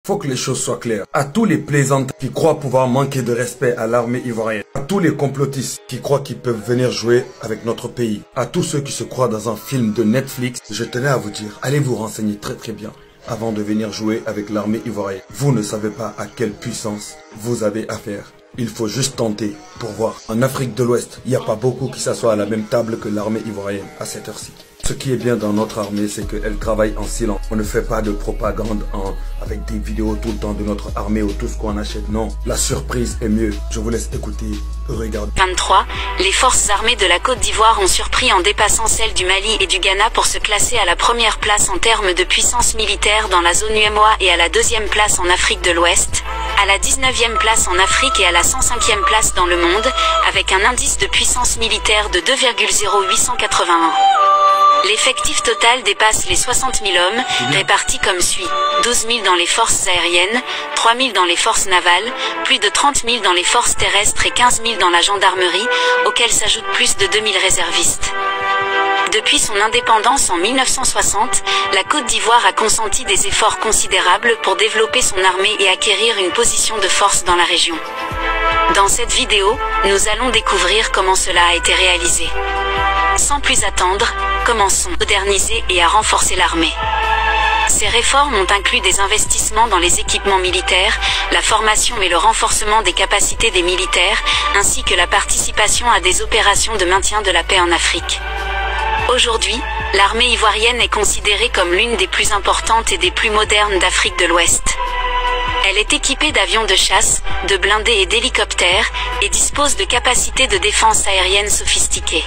Faut que les choses soient claires. À tous les plaisantins qui croient pouvoir manquer de respect à l'armée ivoirienne, à tous les complotistes qui croient qu'ils peuvent venir jouer avec notre pays, à tous ceux qui se croient dans un film de Netflix, je tenais à vous dire, allez vous renseigner très bien avant de venir jouer avec l'armée ivoirienne. Vous ne savez pas à quelle puissance vous avez affaire. Il faut juste tenter pour voir. En Afrique de l'Ouest, il n'y a pas beaucoup qui s'assoient à la même table que l'armée ivoirienne à cette heure-ci. Ce qui est bien dans notre armée, c'est qu'elle travaille en silence. On ne fait pas de propagande avec des vidéos tout le temps de notre armée ou tout ce qu'on achète. Non, la surprise est mieux. Je vous laisse écouter, regarder. 23. Les forces armées de la Côte d'Ivoire ont surpris en dépassant celles du Mali et du Ghana pour se classer à la première place en termes de puissance militaire dans la zone UEMOA et à la deuxième place en Afrique de l'Ouest, à la 19e place en Afrique et à la 105e place dans le monde, avec un indice de puissance militaire de 2,0881. L'effectif total dépasse les 60 000 hommes, répartis comme suit. 12 000 dans les forces aériennes, 3 000 dans les forces navales, plus de 30 000 dans les forces terrestres et 15 000 dans la gendarmerie, auxquels s'ajoutent plus de 2 000 réservistes. Depuis son indépendance en 1960, la Côte d'Ivoire a consenti des efforts considérables pour développer son armée et acquérir une position de force dans la région. Dans cette vidéo, nous allons découvrir comment cela a été réalisé. Sans plus attendre, commençons à moderniser et à renforcer l'armée. Ces réformes ont inclus des investissements dans les équipements militaires, la formation et le renforcement des capacités des militaires, ainsi que la participation à des opérations de maintien de la paix en Afrique. Aujourd'hui, l'armée ivoirienne est considérée comme l'une des plus importantes et des plus modernes d'Afrique de l'Ouest. Elle est équipée d'avions de chasse, de blindés et d'hélicoptères, et dispose de capacités de défense aérienne sophistiquées.